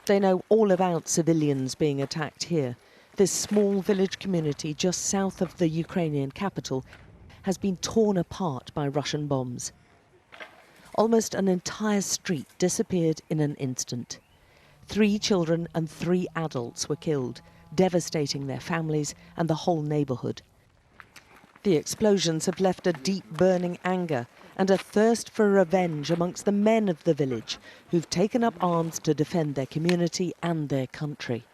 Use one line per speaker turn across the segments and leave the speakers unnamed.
They know all about civilians being attacked here. This small village community just south of the Ukrainian capital has been torn apart by Russian bombs. Almost an entire street disappeared in an instant. 3 children and 3 adults were killed, devastating their families and the whole neighborhood. The explosions have left a deep burning anger and a thirst for revenge amongst the men of the village who've taken up arms to defend their community and their country.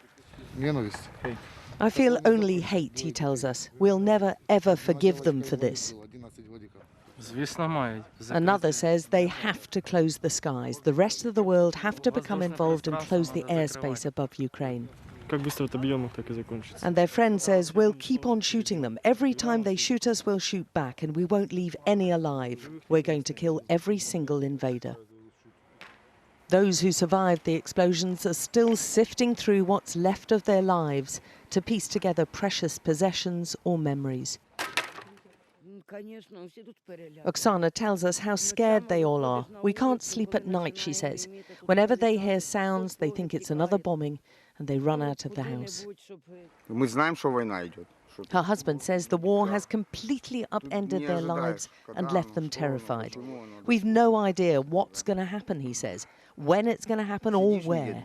I feel only hate, he tells us. We'll never ever forgive them for this. Another says they have to close the skies. The rest of the world have to become involved and close the airspace above Ukraine. And their friend says, we'll keep on shooting them. Every time they shoot us, we'll shoot back, and we won't leave any alive. We're going to kill every single invader. Those who survived the explosions are still sifting through what's left of their lives to piece together precious possessions or memories. Oksana tells us how scared they all are. We can't sleep at night, she says. Whenever they hear sounds, they think it's another bombing, and they run out of the house. Her husband says the war has completely upended their lives and left them terrified. We've no idea what's going to happen, he says, when it's going to happen or where.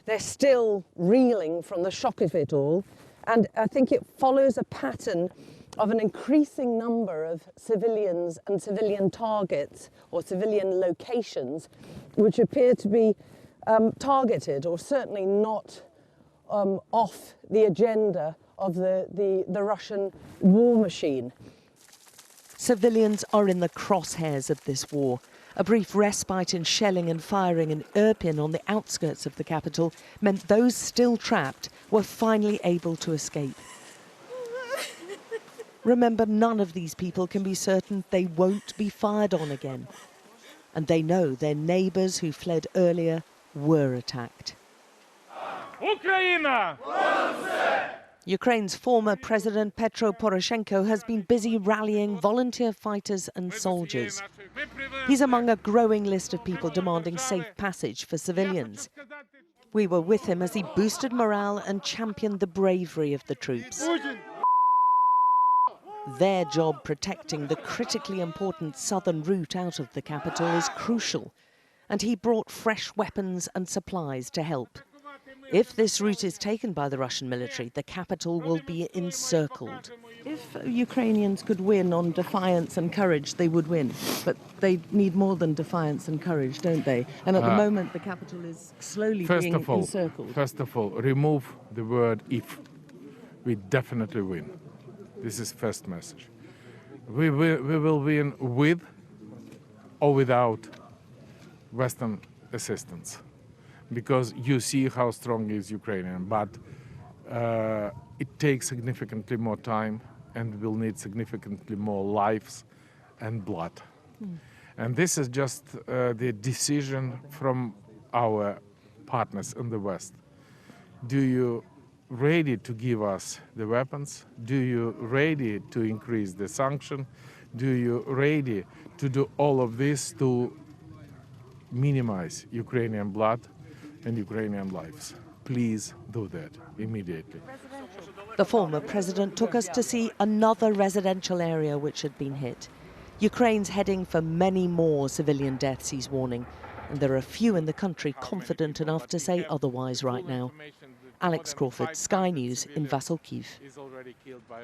They're still reeling from the shock of it all, and I think it follows a pattern of an increasing number of civilians and civilian targets or civilian locations which appear to be targeted or certainly not off the agenda of the Russian war machine. Civilians are in the crosshairs of this war. A brief respite in shelling and firing in Irpin on the outskirts of the capital meant those still trapped were finally able to escape. Remember, none of these people can be certain they won't be fired on again. And they know their neighbours who fled earlier were attacked. Ukraine's former president Petro Poroshenko has been busy rallying volunteer fighters and soldiers. He's among a growing list of people demanding safe passage for civilians. We were with him as he boosted morale and championed the bravery of the troops. Their job protecting the critically important southern route out of the capital is crucial, and he brought fresh weapons and supplies to help. If this route is taken by the Russian military, the capital will be encircled. If Ukrainians could win on defiance and courage, they would win. But they need more than defiance and courage, don't they? And at the moment, the capital is slowly being encircled.
First of all, remove the word if. We definitely win. This is first message. We will win with or without Western assistance, because you see how strong is Ukrainian, but it takes significantly more time and will need significantly more lives and blood. And this is just the decision from our partners in the West. Do you ready to give us the weapons? Do you ready to increase the sanction? Do you ready to do all of this to minimize Ukrainian blood and Ukrainian lives? Please do that immediately.
The former president took us to see another residential area which had been hit. Ukraine's heading for many more civilian deaths, he's warning, and there are few in the country confident enough to say otherwise right now. Alex Crawford, Sky News in Vasilkiv.